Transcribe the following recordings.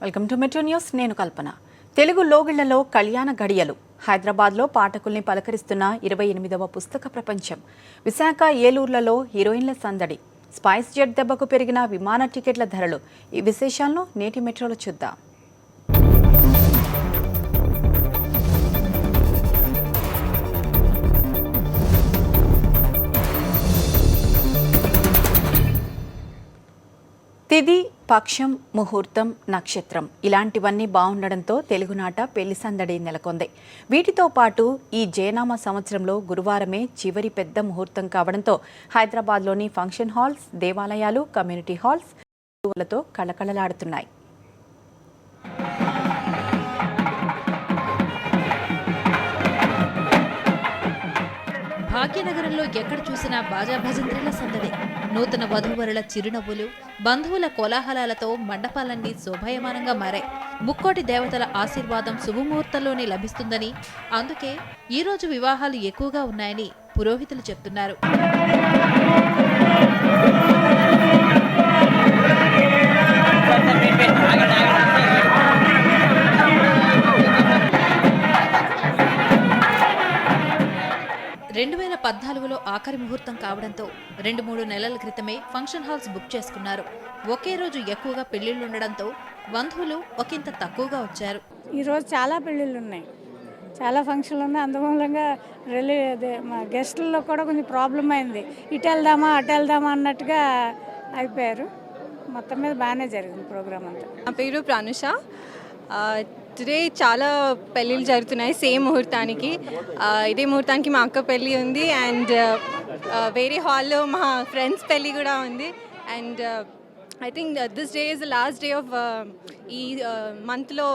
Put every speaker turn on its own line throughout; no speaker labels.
Welcome to metro news. నేను కల్పన. తెలుగు లోగిళ్లలో కళ్యాణ గడియలు. హైదరాబాద్లో పాఠకుల్ని పలకరిస్తున్న 28వ పుస్తక ప్రపంచం. విశాఖ, ఏలూరులలో హీరోయిన్ల సందడి. స్పైస్ జెట్ దెబ్బకు పెరిగిన విమాన టికెట్ల ధరలు. ఈ విశేషాలను నేటి మెట్రోలో చూద్దాం. తిది, పక్షం, ముహూర్తం, నక్షత్రం ఇలాంటివన్నీ బాగుండడంతో తెలుగునాట పెళ్లి సందడి నెలకొంది. వీటితో పాటు ఈ జయనామ సంవత్సరంలో గురువారమే చివరి పెద్ద ముహూర్తం కావడంతో హైదరాబాద్లోని ఫంక్షన్ హాల్స్, దేవాలయాలు, కమ్యూనిటీ హాల్స్ లతో కళకళలాడుతున్నాయి.
భాగ్యనగరంలో ఎక్కడ చూసినా బాజా భజంత్రీల సందడి. నూతన వధూవరుల చిరునవ్వులు, బంధువుల కోలాహలాలతో మండపాలన్నీ శోభాయమానంగా మారాయి. ముక్కోటి దేవతల ఆశీర్వాదం శుభముహూర్తంలోనే లభిస్తుందని, అందుకే ఈరోజు వివాహాలు ఎక్కువగా ఉన్నాయని పురోహితులు చెప్తున్నారు. రెండు 2014లో ఆఖరి ముహూర్తం కావడంతో 2-3 నెలల క్రితమే ఫంక్షన్ హాల్స్ బుక్ చేసుకున్నారు. ఒకే రోజు ఎక్కువగా పెళ్లిళ్లు ఉండడంతో బంధువులు ఒకంత తక్కువగా వచ్చారు.
ఈరోజు చాలా పెళ్ళిళ్ళు ఉన్నాయి, చాలా ఫంక్షన్లు ఉన్నాయి. అందుమూలంగా మా గెస్టుల్లో కూడా కొంచెం ప్రాబ్లం అయింది. ఇటు వెళ్దామా అటు వెళ్దామా అన్నట్టుగా అయిపోయారు. మొత్తం మీద బాగానే జరిగింది ప్రోగ్రామ్ అంతా.
నా పేరు ప్రానుష. టుడే చాలా పెళ్ళిళ్ళు జరుగుతున్నాయి సేమ్ ముహూర్తానికి. ఇదే ముహూర్తానికి మా అక్క పెళ్ళి ఉంది అండ్ వేరే హాల్లో మా ఫ్రెండ్స్ పెళ్ళి కూడా ఉంది. And I think this day is the last day of ఈ మంత్లో,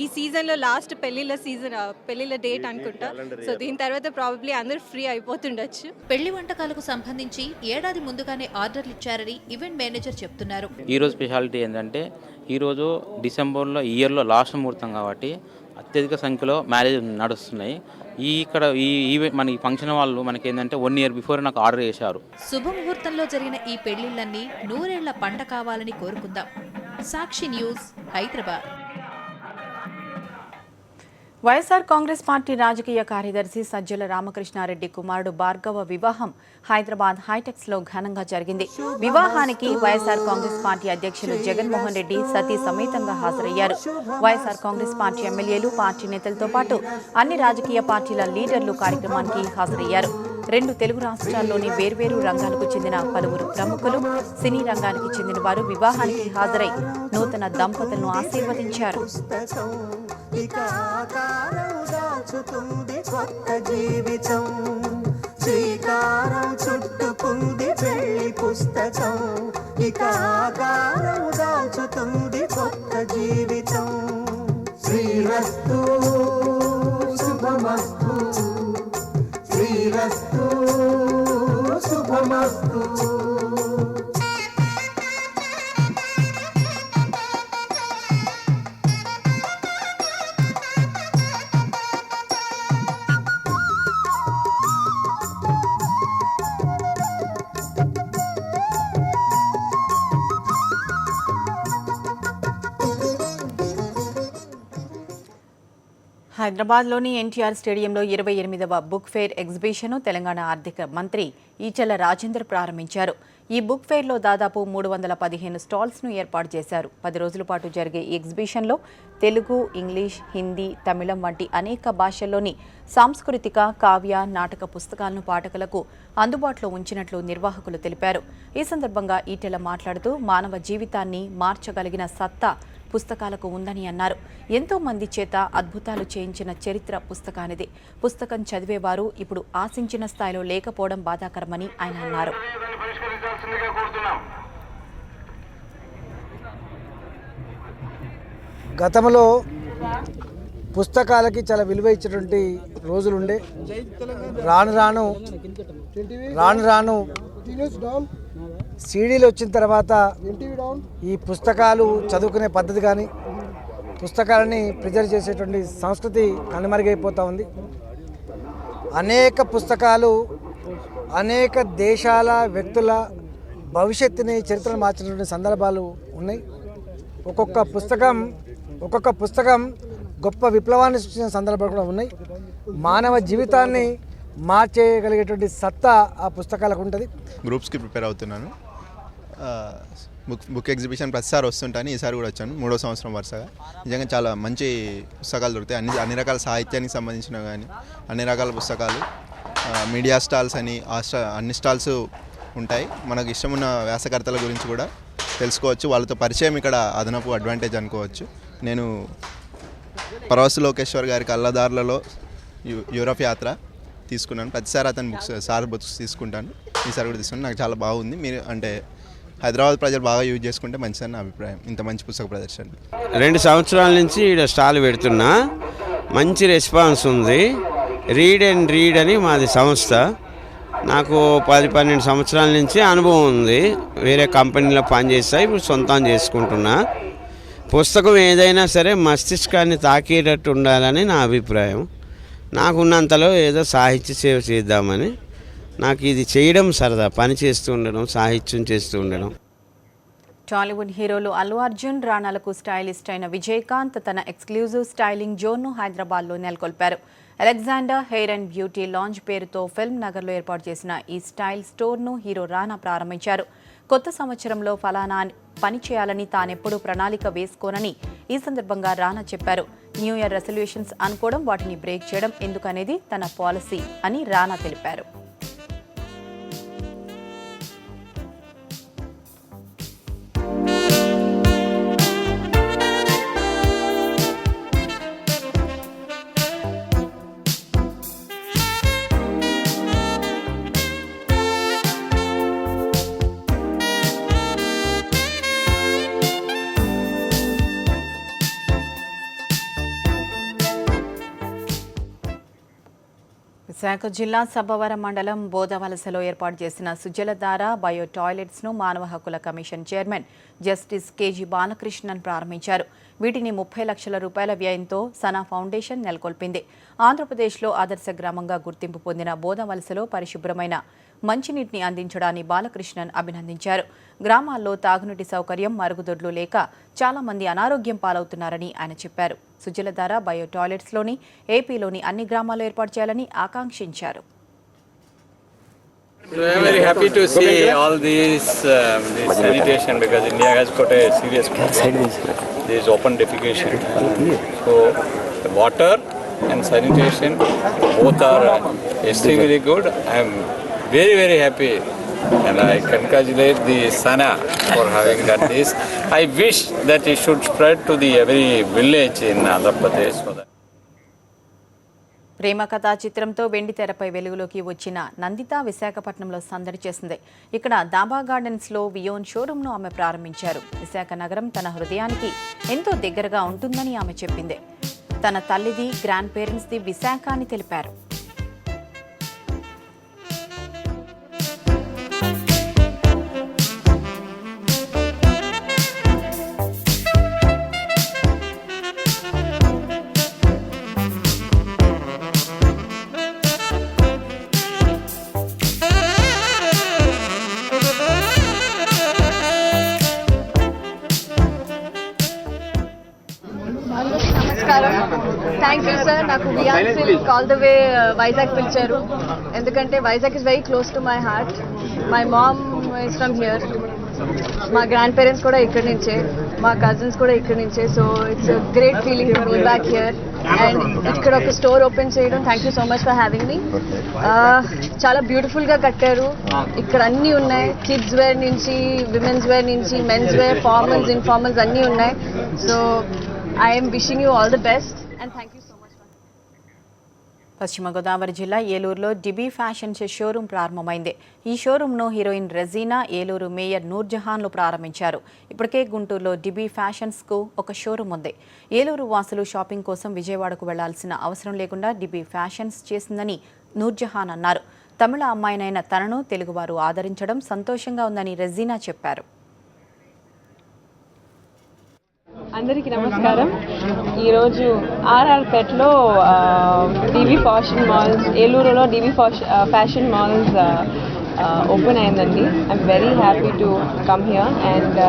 ఈ సీజన్లో లాస్ట్ పెళ్ళిళ్ళ డేట్ అనుకుంటా. సో దీని తర్వాత ప్రాబబ్లీ అందరూ ఫ్రీ అయిపోతుండొచ్చు.
పెళ్లి వంటకాలకు సంబంధించి ఏడాది ముందుగానే ఆర్డర్లు ఇచ్చారని ఈవెంట్ మేనేజర్ చెప్తున్నారు.
ఈరోజు స్పెషాలిటీ ఏంటంటే ఈరోజు డిసెంబర్లో ఇయర్లో లాస్ట్ ముహూర్తం కాబట్టి అత్యధిక సంఖ్యలో మ్యారేజ్ నడుస్తున్నాయి. మన ఈ ఫంక్షన్ వాళ్ళు మనకి ఏంటంటే 1 year బిఫోర్ నాకు ఆర్డర్ చేశారు.
శుభముహూర్తంలో జరిగిన ఈ పెళ్లిళ్లన్నీ 100 ఏళ్ల పంట కావాలని కోరుకుందాం. సాక్షి న్యూస్, హైదరాబాద్.
వైఎస్ఆర్ కాంగ్రెస్ పార్టీ రాజకీయ కార్యదర్శి సజ్జల రామకృష్ణారెడ్డి కుమారుడు భార్గవ వివాహం హైదరాబాద్ హైటెక్స్లో ఘనంగా జరిగింది. వివాహానికి వైఎస్ఆర్ కాంగ్రెస్ పార్టీ అధ్యక్షులు జగన్మోహన్ రెడ్డి సతీ సమేతంగా హాజరయ్యారు. వైఎస్ఆర్ కాంగ్రెస్ పార్టీ ఎమ్మెల్యేలు, పార్టీ నేతలతో పాటు అన్ని రాజకీయ పార్టీల లీడర్లు కార్యక్రమానికి హాజరయ్యారు. 2 తెలుగు రాష్ట్రాల్లోని వేర్వేరు రంగాలకు చెందిన పలువురు ప్రముఖులు, సినీ రంగానికి చెందిన వారు వివాహానికి హాజరై నూతన దంపతులను ఆశీర్వదించారు. శ్రీకారం చుట్టుకుంది పెళ్లి పుస్తకం, ఇక ఆకారం దాచుతుంది కొత్త జీవితం. శ్రీరస్తు శుభమస్తు, శ్రీరస్తు శుభమస్తు. హైదరాబాద్లోని ఎన్టీఆర్ స్టేడియంలో 28వ బుక్ ఫెయిర్ ఎగ్జిబిషన్ను తెలంగాణ ఆర్థిక మంత్రి ఈటెల రాజేందర్ ప్రారంభించారు. ఈ బుక్ ఫెయిర్లో దాదాపు 315 స్టాల్స్ను ఏర్పాటు చేశారు. 10 రోజుల పాటు జరిగే ఈ ఎగ్జిబిషన్లో తెలుగు, ఇంగ్లీష్, హిందీ, తమిళం వంటి అనేక భాషల్లోని సాంస్కృతిక, కావ్య, నాటక పుస్తకాలను పాఠకులకు అందుబాటులో ఉంచినట్లు నిర్వాహకులు తెలిపారు. ఈ సందర్భంగా ఈటెల మాట్లాడుతూ మానవ జీవితాన్ని మార్చగలిగిన సత్తా పుస్తకాలకు ఉందని అన్నారు. ఎంతో మంది చేత అద్భుతాలు చేయించిన చరిత్ర పుస్తకానిది. పుస్తకం చదివేవారు ఇప్పుడు ఆశించిన స్థాయిలో లేకపోవడం బాధాకరమని ఆయన అన్నారు.
గతంలో పుస్తకాలకి చాలా విలువ ఇచ్చేటువంటి రోజులుండే. రాను రాను సీడీలు వచ్చిన తర్వాత ఈ పుస్తకాలు చదువుకునే పద్ధతి కానీ పుస్తకాలని ప్రిజర్వ్ చేసేటువంటి సంస్కృతి కనుమరుగైపోతూ ఉంది. అనేక పుస్తకాలు అనేక దేశాల వ్యక్తుల భవిష్యత్తుని చరిత్రను మార్చినటువంటి సందర్భాలు ఉన్నాయి. ఒక్కొక్క పుస్తకం గొప్ప విప్లవాన్ని సృష్టించిన సందర్భాలు కూడా ఉన్నాయి. మానవ జీవితాన్ని మార్చేయగలిగేటువంటి సత్తా ఆ పుస్తకాలకు ఉంటుంది.
గ్రూప్స్కి ప్రిపేర్ అవుతున్నాను. బుక్ ఎగ్జిబిషన్ ప్రతిసారి వస్తుంటాను. ఈసారి కూడా వచ్చాను 3వ సంవత్సరం వరుసగా. నిజంగా చాలా మంచి పుస్తకాలు దొరుకుతాయి. అన్ని రకాల సాహిత్యానికి సంబంధించినవి కానీ అన్ని రకాల పుస్తకాలు, మీడియా స్టాల్స్ అని అన్ని స్టాల్స్ ఉంటాయి. మనకు ఇష్టమున్న వ్యాసకర్తల గురించి కూడా తెలుసుకోవచ్చు. వాళ్ళతో పరిచయం ఇక్కడ అదనపు అడ్వాంటేజ్ అనుకోవచ్చు. నేను పరవస్తు లోకేశ్వర్ గారి కళ్ళదారులలో యూరప్ యాత్ర తీసుకున్నాను. ప్రతిసారి అతని బుక్స్ తీసుకుంటాను. ఈసారి కూడా తీసుకున్నాను. నాకు చాలా బాగుంది. మీరు అంటే హైదరాబాద్ ప్రజలు బాగా యూజ్ చేసుకుంటే మంచిదని నా అభిప్రాయం. ఇంత మంచి పుస్తక ప్రదర్శన
2 సంవత్సరాల నుంచి ఇక్కడ స్టాల్ పెడుతున్నా. మంచి రెస్పాన్స్ ఉంది. రీడ్ అని మాది సంస్థ. నాకు 10-12 సంవత్సరాల నుంచి అనుభవం ఉంది. వేరే కంపెనీలో పనిచేస్తా, ఇప్పుడు సొంతం చేసుకుంటున్నా. పుస్తకం ఏదైనా సరే మస్తిష్కాన్ని తాకేటట్టు ఉండాలని నా అభిప్రాయం. నాకున్నంతలో ఏదో సాహిత్య సేవ చేద్దామని. నాకు ఇది చేయడం సరదా, పని చేస్తూ ఉండడం, సాహిత్యం చేస్తూ ఉండడం.
టాలీవుడ్ హీరోలు అల్లు అర్జున్, రాణాలకు స్టైలిస్ట్ అయిన విజయకాంత్ తన ఎక్స్క్లూజివ్ స్టైలింగ్ జోన్ను హైదరాబాద్లో నెలకొల్పారు. Alexander hair and beauty lounge పేరుతో ఫిల్మ్ నగర్లో ఏర్పాటు చేసిన ఈ స్టైల్ స్టోర్ను హీరో రానా ప్రారంభించారు. కొత్త సంవత్సరంలో ఫలానా పని చేయాలని తానెప్పుడూ ప్రణాళిక వేసుకోనని ఈ సందర్భంగా రానా చెప్పారు. న్యూ ఇయర్ రెజల్యూషన్స్ అనుకోవడం, వాటిని బ్రేక్ చేయడం ఎందుకనేది తన పాలసీ అని రానా తెలిపారు. విశాఖ జిల్లా సబ్బవరం మండలం బోదవలసలో ఏర్పాటు చేసిన సుజలధార బయో టాయిలెట్స్ను మానవ హక్కుల commission chairman justice KG Balakrishnan ప్రారంభించారు. వీటిని 30 లక్షల రూపాయల వ్యయంతో సనా ఫౌండేషన్ నెలకొల్పింది. ఆంధ్రప్రదేశ్లో ఆదర్శ గ్రామంగా గుర్తింపు పొందిన బోదవలసలో పరిశుభ్రమైన మంచినీటిని అందించడాన్ని బాలకృష్ణన్ అభినందించారు. గ్రామాల్లో తాగునీటి సౌకర్యం, మరుగుదొడ్లు లేక చాలా మంది అనారోగ్యం పాలవుతున్నారని ఆయన చెప్పారు. సుజలధార బయో టాయిలెట్స్లోని ఏపీలోని అన్ని గ్రామాల్లో ఏర్పాటు చేయాలని ఆకాంక్షించారు.
So I am very happy to see all this sanitation because India has got a serious problem. There is open defecation. So the water and sanitation both are extremely good. I am very happy and I congratulate the Sana for having done this. I wish that it should spread to the every village in Andhra Pradesh for that.
ప్రేమ కథా చిత్రంతో వెండి తెరపై వెలుగులోకి వచ్చిన నందిత విశాఖపట్నంలో సందడి చేసింది. ఇక్కడ దాబా గార్డెన్స్లో వియోన్ షోరూంను ఆమె ప్రారంభించారు. విశాఖ నగరం తన హృదయానికి ఎంతో దగ్గరగా ఉంటుందని ఆమె చెప్పింది. తన తల్లిది, గ్రాండ్ పేరెంట్స్ది విశాఖ అని తెలిపారు.
Thank you sir. నాకు Viyan silk all the way Vizag పిలిచారు. ఎందుకంటే Vizag is very close to my heart. My mom is from here. మా గ్రాండ్ పేరెంట్స్ కూడా ఇక్కడి నుంచే, మా కజిన్స్ కూడా ఇక్కడి నుంచే. So it's great feeling to be back here and ఇక్కడ ఒక స్టోర్ ఓపెన్ చేయడం. Thank you so much for having me. చాలా బ్యూటిఫుల్గా కట్టారు. ఇక్కడ అన్నీ ఉన్నాయి. కిడ్స్ వేర్ నుంచి, విమెన్స్ వేర్ నుంచి, మెన్స్ వేర్, ఫార్మల్స్, ఇన్ఫార్మల్స్ అన్నీ ఉన్నాయి. So I'm wishing you all the best and thank you so much.
పశ్చిమ గోదావరి జిల్లా ఏలూరులో డిబీ ఫ్యాషన్స్ షోరూం ప్రారంభమైంది. ఈ షోరూంను హీరోయిన్ రెజీనా, ఏలూరు మేయర్ నూర్జహాన్లు ప్రారంభించారు. ఇప్పటికే గుంటూరులో డిబీ ఫ్యాషన్స్కు ఒక షోరూం ఉంది. ఏలూరు వాసులు షాపింగ్ కోసం విజయవాడకు వెళ్లాల్సిన అవసరం లేకుండా డిబీ ఫ్యాషన్స్ చేసిందని నూర్జహాన్ అన్నారు. తమిళ అమ్మాయినైన తనను తెలుగువారు ఆదరించడం సంతోషంగా ఉందని రెజీనా చెప్పారు.
అందరికీ నమస్కారం. ఈరోజు ఆర్ఆర్పేటలో డివి ఫ్యాషన్ మాల్స్, ఏలూరులో డివి ఫ్యాషన్ మాల్స్ ఓపెన్ అయిందండి. I'm very happy to come here and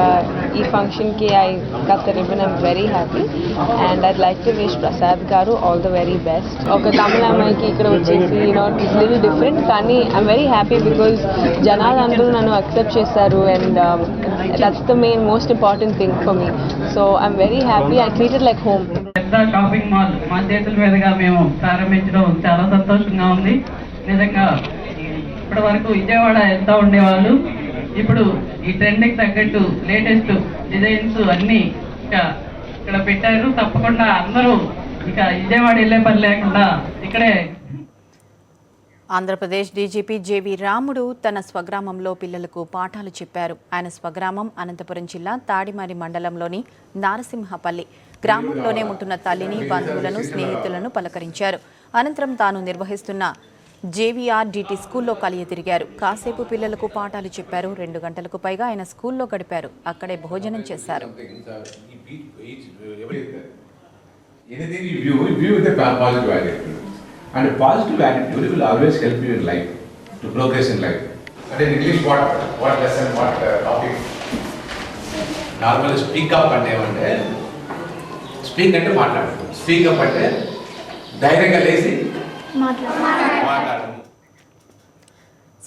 ఈ ఫంక్షన్కి I cut the ribbon. I'm very happy and I'd like to wish Prasad గారు ఆల్ ద వెరీ బెస్ట్. ఒక తమిళ అమ్మాయికి ఇక్కడ వచ్చేసి ఇట్స్ లిటిల్ డిఫరెంట్, కానీ ఐమ్ వెరీ హ్యాపీ బికాజ్ జనాలు అందరూ నన్ను అక్సెప్ట్ చేస్తారు and that's the main most important thing for me. So I'm very happy. I treat it like home.
పెద్ద షాపింగ్ మాల్ మా చేతుల మీదుగా మేము ప్రారంభించడం చాలా సంతోషంగా ఉంది. నిజంగా ఇప్పటి వరకు విజయవాడ వెళ్తూ ఉండేవాళ్ళు, ఇప్పుడు ఈ ట్రెండ్కి తగ్గట్టు లేటెస్ట్ డిజైన్స్ అన్నీ ఇక్కడ పెట్టారు. తప్పకుండా అందరూ ఇక విజయవాడ వెళ్ళే పని లేకుండా ఇక్కడే.
ఆంధ్రప్రదేశ్ డీజీపీ జేవీ రాముడు తన స్వగ్రామంలో పిల్లలకు పాఠాలు చెప్పారు. ఆయన స్వగ్రామం అనంతపురం జిల్లా తాడిమారి మండలంలోని నారసింహపల్లి. గ్రామంలోనే ఉంటున్న తల్లిని, బంధువులను, స్నేహితులను పలకరించారు. అనంతరం తాను నిర్వహిస్తున్న జేవీఆర్డీటీ స్కూల్లో కలియ తిరిగారు. కాసేపు పిల్లలకు పాఠాలు చెప్పారు. 2 గంటలకు పైగా ఆయన స్కూల్లో గడిపారు. అక్కడే భోజనం చేశారు.
And a positive attitude will always help you in life, to progress in life. And in English, what lesson, what topic? Normally speak up ante speak ante maatladadu. Speak up ante ధైర్యంగా లేచి మాట్లాడడం.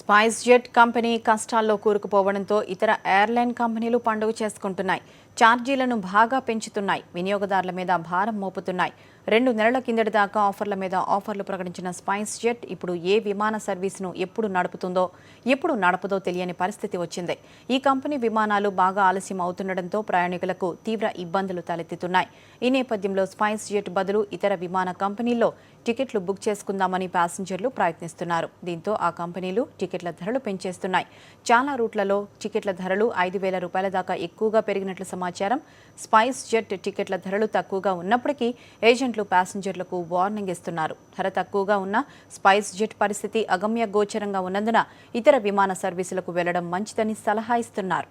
Spice jet company కష్టాల్లో కూరుకుపోవడంతో ఇతర airline కంపెనీలు పండుగ చేసుకుంటున్నాయి. ఛార్జీలను బాగా పెంచుతున్నాయి. వినియోగదారుల మీద భారం మోపుతున్నాయి. 2 నెలల కిందటి దాకా ఆఫర్ల మీద ఆఫర్లు ప్రకటించిన స్పైస్ జెట్ ఇప్పుడు ఏ విమాన సర్వీసును ఎప్పుడు నడుపుతుందో ఎప్పుడు నడపదో తెలియని పరిస్థితి వచ్చింది. ఈ కంపెనీ విమానాలు బాగా ఆలస్యం అవుతుండటంతో ప్రయాణికులకు తీవ్ర ఇబ్బందులు తలెత్తుతున్నాయి. ఈ నేపథ్యంలో స్పైస్ జెట్ బదులు ఇతర విమాన కంపెనీల్లో టికెట్లు బుక్ చేసుకుందామని ప్యాసింజర్లు ప్రయత్నిస్తున్నారు. దీంతో ఆ కంపెనీలు టికెట్ల ధరలు పెంచేస్తున్నాయి. చాలా రూట్లలో టికెట్ల ధరలు 5,000 రూపాయల దాకా ఎక్కువగా పెరిగినట్లు సమాచారం. స్పైస్ జెట్ టికెట్ల ధరలు తక్కువగా ఉన్నప్పటికీ ఏజెంట్లు ప్యాసింజర్లకు వార్నింగ్ ఇస్తున్నారు. ధర తక్కువగా ఉన్న స్పైస్ జెట్ పరిస్థితి అగమ్య గోచరంగా ఉన్నందున ఇతర విమాన సర్వీసులకు వెళ్లడం మంచిదని సలహా ఇస్తున్నారు.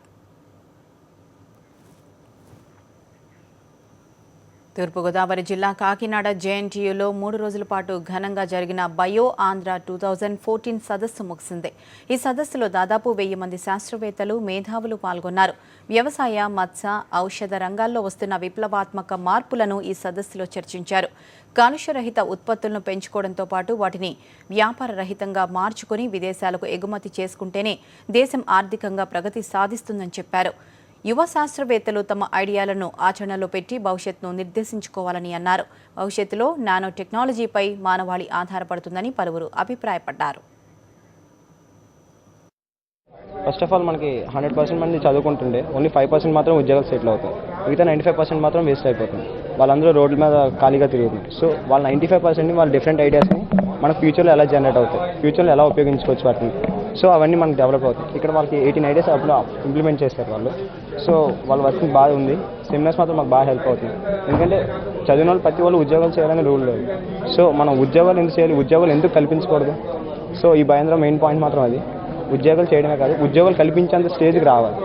తూర్పుగోదావరి జిల్లా కాకినాడ జేఎన్టీయూలో 3 రోజుల పాటు ఘనంగా జరిగిన బయో ఆంధ్ర 2014 సదస్సు ముగిసింది. ఈ సదస్సులో దాదాపు 1000 మంది శాస్త్రవేత్తలు, మేధావులు పాల్గొన్నారు. వ్యవసాయ, మత్స్య, ఔషధ రంగాల్లో వస్తున్న విప్లవాత్మక మార్పులను ఈ సదస్సులో చర్చించారు. కాలుష్యరహిత ఉత్పత్తులను పెంచుకోవడంతో పాటు వాటిని వ్యాపార రహితంగా మార్చుకుని విదేశాలకు ఎగుమతి చేసుకుంటేనే దేశం ఆర్థికంగా ప్రగతి సాధిస్తుందని చెప్పారు. యువ శాస్త్రవేత్తలు తమ ఐడియాలను ఆచరణలో పెట్టి భవిష్యత్తును నిర్దేశించుకోవాలని అన్నారు. భవిష్యత్తులో నానో టెక్నాలజీపై మానవాళి ఆధారపడుతుందని పలువురు అభిప్రాయపడ్డారు.
ఫస్ట్ ఆఫ్ ఆల్ మనకి 100% మంది చదువుకుంటుండే ఓన్లీ 5% మాత్రం ఉద్యోగాలు సెటిల్ అవుతాయి. మిగతా 95% మాత్రం వేస్ట్ అయిపోతుంది. వాళ్ళందరూ రోడ్ల మీద ఖాళీగా తిరుగుతున్నారు. సో వాళ్ళ 95%ని వాళ్ళ డిఫరెంట్ ఐడియాస్ని మన ఫ్యూచర్లో ఎలా జనరేట్ అవుతాయి, ఫ్యూచర్లో ఎలా ఉపయోగించుకోవచ్చు వాటిని. సో అవన్నీ మనకు డెవలప్ అవుతాయి. ఇక్కడ వాళ్ళకి 18 ఐడియాస్ అప్పుడు ఇంప్లిమెంట్ చేస్తారు వాళ్ళు. సో వాళ్ళ వర్కింగ్ బాగా ఉంది. సెమినార్స్ మాత్రం మాకు బాగా హెల్ప్ అవుతుంది. ఎందుకంటే చదివిన వాళ్ళు ప్రతి వాళ్ళు ఉద్యోగాలు చేయాలని రూల్ లేదు. సో మనం ఉద్యోగాలు ఎందుకు చేయాలి, ఉద్యోగాలు ఎందుకు కల్పించకూడదు. సో ఈ భయంలో మెయిన్ పాయింట్ మాత్రం అది. ఉద్యోగాలు చేయడమే కాదు, ఉద్యోగాలు కల్పించేంత స్టేజ్కి రావాలి.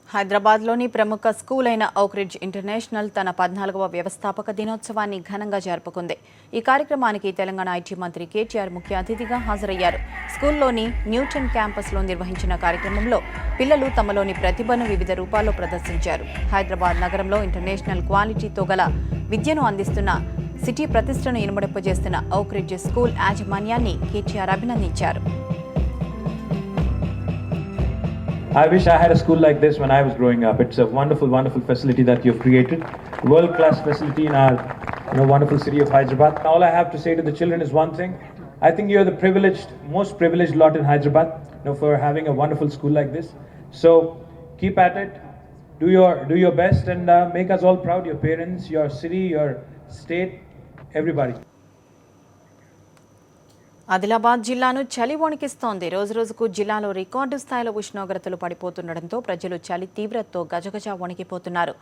హైదరాబాద్లోని ప్రముఖ స్కూల్ అయిన ఓక్ రిడ్జ్ ఇంటర్నేషనల్ తన 14వ వ్యవస్థాపక దినోత్సవాన్ని ఘనంగా జరుపుకుంది. ఈ కార్యక్రమానికి తెలంగాణ ఐటీ మంత్రి కేటీఆర్ ముఖ్య అతిథిగా హాజరయ్యారు. స్కూల్లోని న్యూటన్ క్యాంపస్లో నిర్వహించిన కార్యక్రమంలో పిల్లలు తమలోని ప్రతిభను వివిధ రూపాల్లో ప్రదర్శించారు. హైదరాబాద్ నగరంలో ఇంటర్నేషనల్ క్వాలిటీతో గల విద్యను అందిస్తున్న సిటీ ప్రతిష్టను ఇనుమడింపజేస్తున్న ఓక్ రిడ్జ్ స్కూల్ యాజమాన్యాన్ని కేటీఆర్ అభినందించారు.
I wish I had a school like this when I was growing up. It's a wonderful, wonderful facility that you've created. World-class facility in our wonderful city of Hyderabad. All I have to say to the children is one thing. I think you're the most privileged lot in Hyderabad, for having a wonderful school like this. So keep at it. Do your best and make us all proud. Your parents, your city, your state, everybody.
Adilabad జిల్లాను చలి వణికిస్తోంది. రోజురోజుకు జిల్లాలో record స్థాయిలో ఉష్ణోగ్రతలు పడిపోతుండటంతో ప్రజలు చలి తీవ్రతతో గజగజ వణికిపోతున్నారు.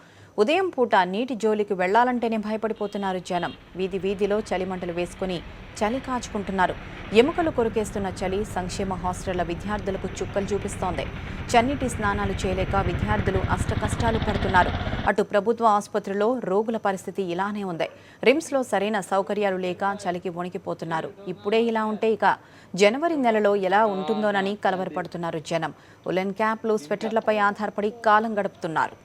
ఉదయం పూట నీటి జోలికి వెళ్లాలంటేనే భయపడిపోతున్నారు జనం. వీధి వీధిలో చలిమంటలు వేసుకుని చలి కాచుకుంటున్నారు. ఎముకలు కొరికేస్తున్న చలి సంక్షేమ హాస్టళ్ల విద్యార్థులకు చుక్కలు చూపిస్తోంది. చన్నీటి స్నానాలు చేయలేక విద్యార్థులు అష్టకష్టాలు పడుతున్నారు. అటు ప్రభుత్వ ఆసుపత్రిలో రోగుల పరిస్థితి ఇలానే ఉంది. రిమ్స్లో సరైన సౌకర్యాలు లేక చలికి వణికిపోతున్నారు. ఇప్పుడే ఇలా ఉంటే ఇక జనవరి నెలలో ఎలా ఉంటుందోనని కలవరపడుతున్నారు జనం. ఉలెన్ క్యాప్లు, స్వెటర్లపై ఆధారపడి కాలం గడుపుతున్నారు.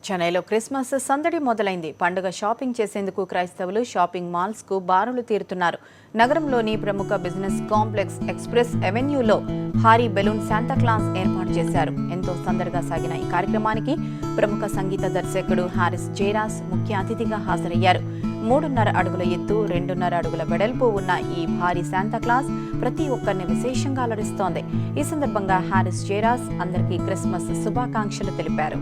చెన్నైలో క్రిస్మస్ సందడి మొదలైంది. పండుగ షాపింగ్ చేసేందుకు క్రైస్తవులు షాపింగ్ మాల్స్కు బారులు తీరుతున్నారు. నగరంలోని ప్రముఖ బిజినెస్ కాంప్లెక్స్ ఎక్స్ప్రెస్ అవెన్యూలో భారీ బెలూన్ శాంతాక్లాస్ ఏర్పాటు చేశారు. ఎంతో సందడిగా సాగిన ఈ కార్యక్రమానికి ప్రముఖ సంగీత దర్శకుడు హారిస్ జయరాజ్ ముఖ్య అతిథిగా హాజరయ్యారు. 3.5 అడుగుల ఎత్తు, 2.5 అడుగుల వెడల్పు ఉన్న ఈ భారీ శాంతాక్లాస్ ప్రతి ఒక్కరిని విశేషంగా అలరిస్తోంది. ఈ సందర్భంగా హారిస్ జయరాజ్ అందరికీ క్రిస్మస్ శుభాకాంక్షలు తెలిపారు.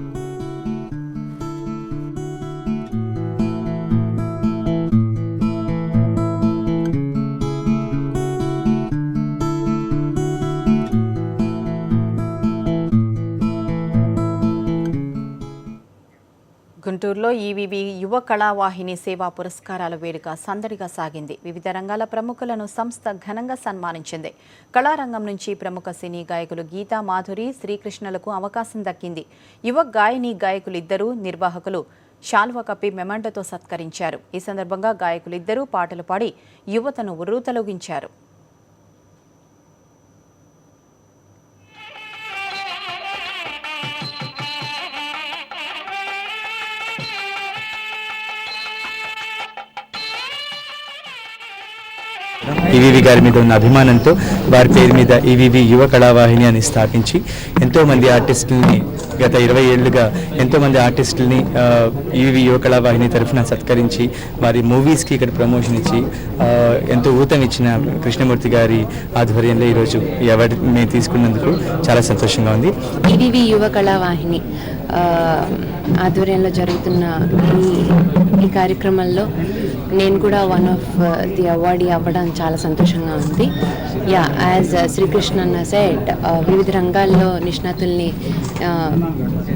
గుంటూరులో ఈవీవీ యువ కళావాహిని సేవా పురస్కారాల వేడుక సందడిగా సాగింది. వివిధ రంగాల ప్రముఖులను సంస్థ ఘనంగా సన్మానించింది. కళారంగం నుంచి ప్రముఖ సినీ గాయకులు గీతా మాధురి, శ్రీకృష్ణలకు అవకాశం దక్కింది. యువ గాయని గాయకులిద్దరూ నిర్వాహకులు శాల్వా కప్పి మెమంటోతో సత్కరించారు. ఈ సందర్భంగా గాయకులిద్దరూ పాటలు పాడి యువతను ఉర్రూతలూగించారు.
ఈవీవీ గారి మీద ఉన్న అభిమానంతో వారి పేరు మీద ఈవీవీ యువ కళావాహిని అని స్థాపించి ఎంతోమంది ఆర్టిస్టులని గత 20 ఏళ్లుగా ఎంతోమంది ఆర్టిస్టులని ఈవీవీ యువ కళావాహిని తరఫున సత్కరించి వారి మూవీస్కి ఇక్కడ ప్రమోషన్ ఇచ్చి ఎంతో ఊతం ఇచ్చిన కృష్ణమూర్తి గారి ఆధ్వర్యంలో ఈరోజు ఈ అవార్డు మేము తీసుకున్నందుకు చాలా సంతోషంగా ఉంది.
ఈవీవీ యువ కళావాహిని ఆధ్వర్యంలో జరుగుతున్న ఈ కార్యక్రమంలో నేను కూడా వన్ ఆఫ్ ది అవార్డీ అవ్వడం చాలా సంతోషంగా ఉంది. యాజ్ శ్రీకృష్ణ అన్న సెడ్ వివిధ రంగాల్లో నిష్ణాతుల్ని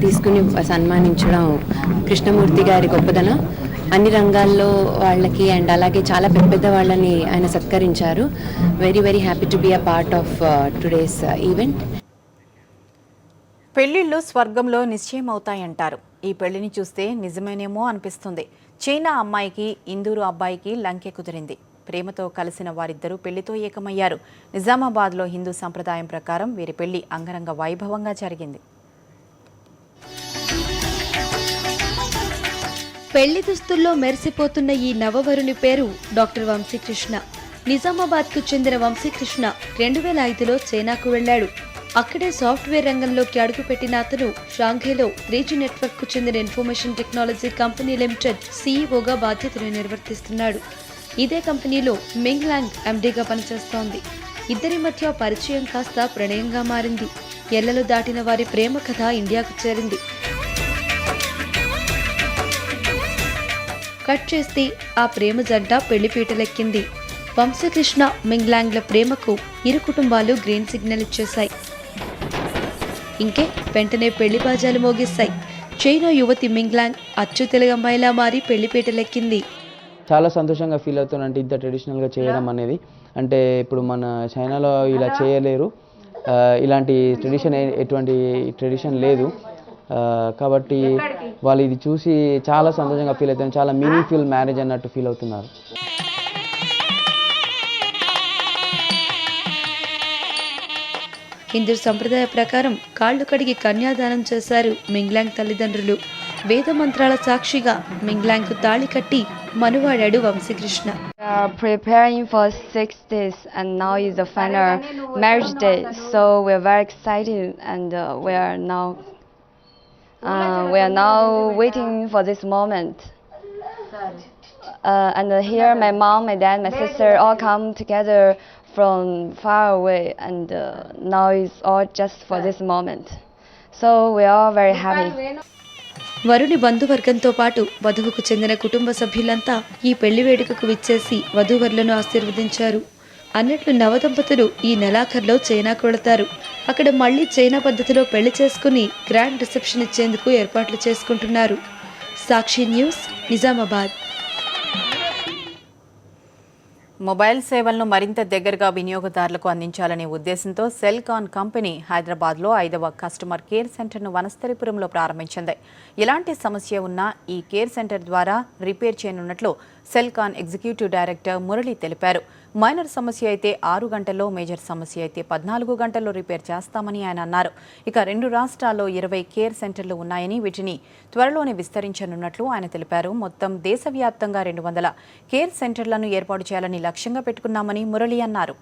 తీసుకుని సన్మానించడం కృష్ణమూర్తి గారి గొప్పదనం. అన్ని రంగాల్లో వాళ్ళకి అండ్ అలాగే చాలా పెద్ద వాళ్ళని ఆయన సత్కరించారు. Very very happy to be a part of today's event.
పెళ్లిళ్ళు స్వర్గంలో నిశ్చయం అవుతాయంటారు. ఈ పెళ్లిని చూస్తే నిజమేనేమో అనిపిస్తుంది. చైనా అమ్మాయికి, ఇందూరు అబ్బాయికి లంకె కుదిరింది. ప్రేమతో కలిసిన వారిద్దరూ పెళ్లితో ఏకమయ్యారు. నిజామాబాద్లో హిందూ సంప్రదాయం ప్రకారం వీరి పెళ్లి అంగరంగ వైభవంగా జరిగింది.
పెళ్లి దుస్తుల్లో మెరిసిపోతున్న ఈ నవవరుని పేరు డాక్టర్ వంశీకృష్ణ. నిజామాబాద్కు చెందిన వంశీకృష్ణ 2005లో చైనాకు వెళ్లాడు. అక్కడే సాఫ్ట్వేర్ రంగంలోకి అడుగుపెట్టిన అతను షాంఘైలో 3G నెట్వర్క్కు చెందిన ఇన్ఫర్మేషన్ టెక్నాలజీ కంపెనీ లిమిటెడ్ సీఈఓగా బాధ్యతలు నిర్వర్తిస్తున్నాడు. ఇదే కంపెనీలో మింగ్ లాంగ్ ఎండీగా పనిచేస్తోంది. ఇద్దరి మధ్య పరిచయం కాస్త ప్రణయంగా మారింది. ఎల్లలు దాటిన వారి ప్రేమ కథ ఇండియాకు చేరింది. కట్ చేస్తే ఆ ప్రేమ జంట పెళ్లిపీటలెక్కింది. వంశీకృష్ణ, మింగ్ లాంగ్ల ప్రేమకు ఇరు కుటుంబాలు గ్రీన్ సిగ్నల్ ఇచ్చేశాయి. ఇంకే వెంటనే పెళ్లి బాజాలు మోగిస్తాయి. చైనా యువతి మింగ్ లాంగ్ అచ్చు తెలుగు అమ్మాయిలా మారి పెళ్లిపీటలెక్కింది.
చాలా సంతోషంగా ఫీల్ అవుతాను. అంటే ఇంత ట్రెడిషనల్గా చేయడం అనేది, అంటే ఇప్పుడు మన చైనాలో ఇలా చేయలేరు. ఇలాంటి ఎటువంటి ట్రెడిషన్ లేదు. కాబట్టి వాళ్ళు ఇది చూసి చాలా సంతోషంగా ఫీల్ అవుతారు. చాలా మీనింగ్ఫుల్ మ్యారేజ్ అన్నట్టు ఫీల్ అవుతున్నారు.
హిందూ సంప్రదాయ ప్రకారం కాళ్లు కడిగి కన్యాదానం చేశారు మింగ్ లాంగ్ తల్లిదండ్రులు. వేద మంత్రాల సాక్షిగా మింగ్ లాంగ్ కు తాళి కట్టి మనువాడాడు Vamsikrishna.
Preparing for 6 days and now is the final marriage day, so we are very excited and we are now waiting for this moment. And here my mom, my dad, my sister all come together from far away, and now it's all just for this moment. So we are very happy.
వరుని బంధువర్గంతో పాటు వధువుకు చెందిన కుటుంబ సభ్యులంతా ఈ పెళ్లి వేడుకకు విచ్చేసి వధూవరులను ఆశీర్వదించారు. అన్నట్లు నవదంపతులు ఈ నెలాఖరులో చైనాకు వెళతారు. అక్కడ మళ్లీ చైనా పద్ధతిలో పెళ్లి చేసుకుని గ్రాండ్ రిసెప్షన్ ఇచ్చేందుకు ఏర్పాట్లు చేసుకుంటున్నారు. సాక్షి న్యూస్, నిజామాబాద్.
మొబైల్ సేవలను మరింత దగ్గరగా వినియోగదారులకు అందించాలనే ఉద్దేశంతో సెల్కాన్ కంపెనీ హైదరాబాద్లో 5వ కస్టమర్ కేర్ సెంటర్ను వనస్థలిపురంలో ప్రారంభించింది. ఎలాంటి సమస్య ఉన్నా ఈ కేర్ సెంటర్ ద్వారా రిపేర్ చేయనున్నట్లు సెల్కాన్ ఎగ్జిక్యూటివ్ డైరెక్టర్ మురళి తెలిపారు. మైనర్ సమస్య అయితే 6 గంటల్లో, మేజర్ సమస్య అయితే 14 గంటల్లో రిపేర్ చేస్తామని ఆయన అన్నారు. ఇక 2 రాష్ట్రాల్లో 20 కేర్ సెంటర్లు ఉన్నాయని, వీటిని త్వరలోనే విస్తరించనున్నట్లు ఆయన తెలిపారు. మొత్తం దేశవ్యాప్తంగా 200 కేర్ సెంటర్లను ఏర్పాటు చేయాలని లక్ష్యంగా పెట్టుకున్నామని మురళి అన్నారు.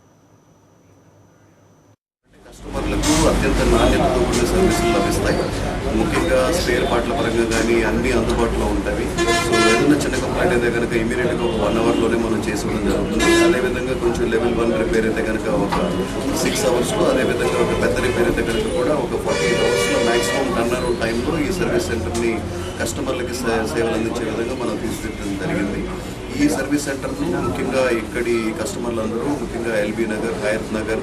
కస్టమర్లకు అత్యంత నాణ్యతతో కూడిన సర్వీసులు లభిస్తాయి. ముఖ్యంగా స్పేర్ పార్ట్ల పరంగా కానీ అన్నీ అందుబాటులో ఉంటాయి. సో ఏదైనా చిన్న కంప్లైంట్ అయితే కనుక ఇమీడియట్గా ఒక 1 అవర్లోనే మనం చేసుకోవడం జరుగుతుంది. అదేవిధంగా కొంచెం లెవెల్ 1 రిపేర్ అయితే కనుక ఒక 6 అవర్స్లో, అదేవిధంగా ఒక పెద్ద రిపేర్ అయితే కనుక కూడా ఒక 48 అవర్స్లో మ్యాక్సిమం టర్న్ అరౌండ్ టైంలో ఈ సర్వీస్ సెంటర్ని కస్టమర్లకి సేవలు అందించే విధంగా మనం తీసుకెళ్ళడం జరిగింది. ఈ సర్వీస్ సెంటర్ను ముఖ్యంగా ఇక్కడి కస్టమర్లందరూ, ముఖ్యంగా ఎల్బీ నగర్, హయత్ నగర్,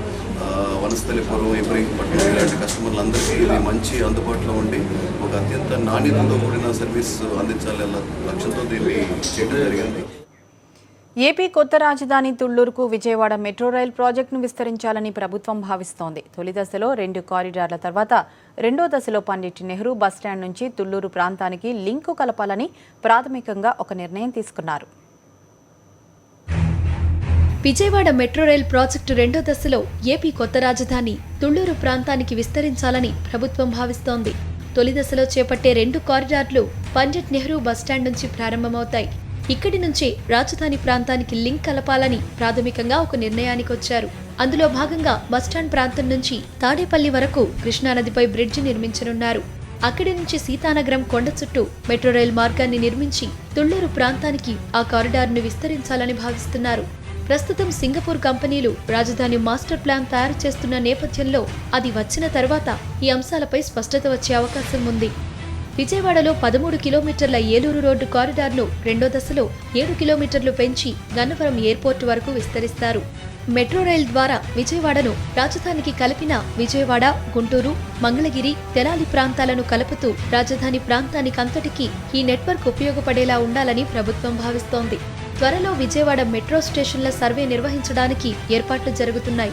వనస్థలిపురం, ఇబ్రహీంపట్నం ఇలాంటి కస్టమర్లందరికీ ఇది మంచి అందుబాటులో ఉండి ఒక అత్యంత నాణ్యతతో కూడిన సర్వీస్ అందించాలన్న లక్ష్యంతో దీన్ని చేయడం జరిగింది.
ఏపీ కొత్త రాజధాని తుళ్లూరుకు విజయవాడ మెట్రో రైల్ ప్రాజెక్టును విస్తరించాలని ప్రభుత్వం భావిస్తోంది. తొలి దశలో 2 కారిడార్ల తర్వాత రెండో దశలో పండిట్ నెహ్రూ బస్టాండ్ నుంచి తుళ్లూరు ప్రాంతానికి లింకు కలపాలని ప్రాథమికంగా ఒక నిర్ణయం తీసుకున్నారు.
విజయవాడ మెట్రో రైల్ ప్రాజెక్టు రెండో దశలో ఏపీ కొత్త రాజధాని తుళ్లూరు ప్రాంతానికి విస్తరించాలని ప్రభుత్వం భావిస్తోంది. తొలి దశలో చేపట్టే 2 కారిడార్లు పండిట్ నెహ్రూ బస్టాండ్ నుంచి ప్రారంభమవుతాయి. ఇక్కడి నుంచి రాజధాని ప్రాంతానికి లింక్ కలపాలని ప్రాథమికంగా ఒక నిర్ణయానికి వచ్చారు. అందులో భాగంగా బస్టాండ్ ప్రాంతం నుంచి తాడేపల్లి వరకు కృష్ణానదిపై బ్రిడ్జి నిర్మించనున్నారు. అక్కడి నుంచి సీతానగరం కొండ చుట్టూ మెట్రో రైల్ మార్గాన్ని నిర్మించి తుళ్లూరు ప్రాంతానికి ఆ కారిడార్ను విస్తరించాలని భావిస్తున్నారు. ప్రస్తుతం సింగపూర్ కంపెనీలు రాజధాని మాస్టర్ ప్లాన్ తయారు చేస్తున్న నేపథ్యంలో అది వచ్చిన తర్వాత ఈ అంశాలపై స్పష్టత వచ్చే అవకాశం ఉంది. విజయవాడలో 13 కిలోమీటర్ల ఏలూరు రోడ్డు కారిడార్ను రెండో దశలో 7 కిలోమీటర్లు పెంచి గన్నవరం ఎయిర్పోర్టు వరకు విస్తరిస్తారు. మెట్రో రైల్ ద్వారా విజయవాడను రాజధానికి కలిపిన విజయవాడ, గుంటూరు, మంగళగిరి, తెనాలి ప్రాంతాలను కలుపుతూ రాజధాని ప్రాంతానికంతటికీ ఈ నెట్వర్క్ ఉపయోగపడేలా ఉండాలని ప్రభుత్వం భావిస్తోంది. త్వరలో విజయవాడ మెట్రో స్టేషన్ల సర్వే నిర్వహించడానికి ఏర్పాట్లు జరుగుతున్నాయి.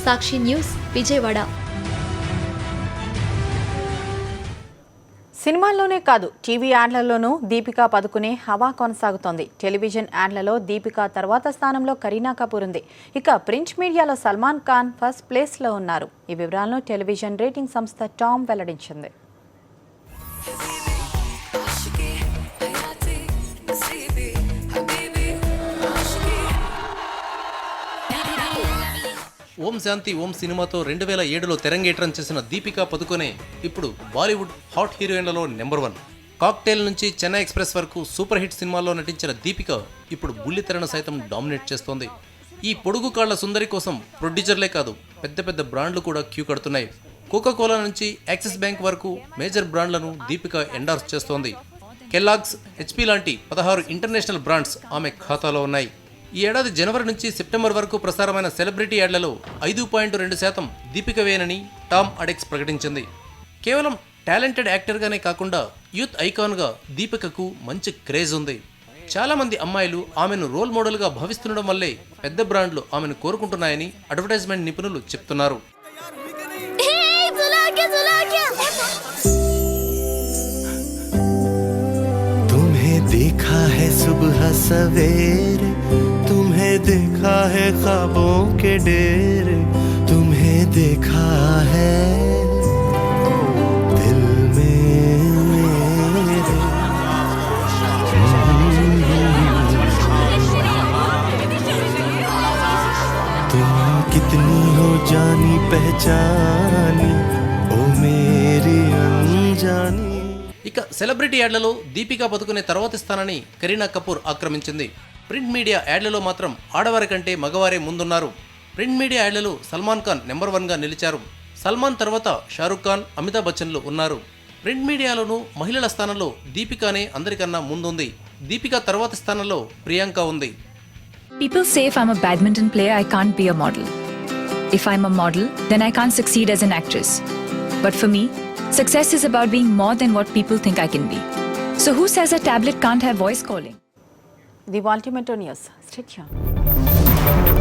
సాక్షి న్యూస్, విజయవాడ.
సినిమాల్లోనే కాదు, టీవీ యాడ్లలోనూ దీపికా పదుకునే హవా కొనసాగుతోంది. టెలివిజన్ యాడ్లలో దీపికా తర్వాత స్థానంలో కరీనా కపూర్ ఉంది. ఇక ప్రింట్ మీడియాలో సల్మాన్ ఖాన్ ఫస్ట్ ప్లేస్లో ఉన్నారు. ఈ వివరాలను టెలివిజన్ రేటింగ్ సంస్థ టామ్ వెల్లడించింది.
ఓం శాంతి ఓం సినిమాతో 2007లో తెరంగేట్రం చేసిన దీపికా పదుకొనే ఇప్పుడు బాలీవుడ్ హాట్ హీరోయిన్లలో నెంబర్ 1. కాక్టైల్ నుంచి చెన్నై ఎక్స్ప్రెస్ వరకు సూపర్ హిట్ సినిమాల్లో నటించిన దీపిక ఇప్పుడు బుల్లితెరను సైతం డామినేట్ చేస్తోంది. ఈ పొడుగు కాళ్ల సుందరి కోసం ప్రొడ్యూసర్లే కాదు, పెద్ద పెద్ద బ్రాండ్లు కూడా క్యూ కడుతున్నాయి. కోకాకోలా నుంచి యాక్సిస్ బ్యాంక్ వరకు మేజర్ బ్రాండ్లను దీపిక ఎండార్స్ చేస్తోంది. కెల్లాగ్స్, హెచ్పీ లాంటి 16 ఇంటర్నేషనల్ బ్రాండ్స్ ఆమె ఖాతాలో ఉన్నాయి. ఈ ఏడాది జనవరి నుంచి సెప్టెంబర్ వరకు ప్రసారమైన సెలబ్రిటీ యాడ్లలో 5.2% దీపికవేనని టామ్ అడెక్స్ ప్రకటించింది. కేవలం టాలెంటెడ్ యాక్టర్గానే కాకుండా యూత్ ఐకాన్గా దీపికకు మంచి క్రేజ్ ఉంది. చాలామంది అమ్మాయిలు ఆమెను రోల్ మోడల్గా భావిస్తుండడం వల్లే పెద్ద బ్రాండ్లు ఆమెను కోరుకుంటున్నాయని అడ్వర్టైజ్మెంట్ నిపుణులు చెప్తున్నారు.
देखा है सुबह सवेरे, तुम्हें देखा है ख्वाबों के डेरे, तुम्हें देखा है दिल में मेरे। तुम कितनी हो जानी पहचानी, ओ मेरी अनजानी।
ఇక సెలబ్రిటీ యాడ్లలో దీపికా పదుకునే తర్వాతి స్థానాన్ని కరీనా కపూర్ ఆక్రమించింది. ప్రింట్ మీడియా యాడ్లలో మాత్రం ఆడవారి కంటే మగవారే ముందున్నారు. ప్రింట్ మీడియా యాడ్లలో సల్మాన్ ఖాన్ నెంబర్ 1గా నిలిచారు. సల్మాన్ తర్వాత షారుఖ్ ఖాన్, అమితాబ్ బచ్చన్లు ఉన్నారు. ప్రింట్ మీడియాలోనూ మహిళల స్థానంలో దీపికానే అందరికన్నా ముందుంది. దీపికా తర్వాతి స్థానంలో ప్రియాంక ఉంది.
People say if I'm a badminton player, I can't be a model. If I'm a model, then I can't succeed as an actress. But for me, success is about being more than what people think I can be. So who says a tablet can't have voice calling?
The Ultimate News. Stay tuned.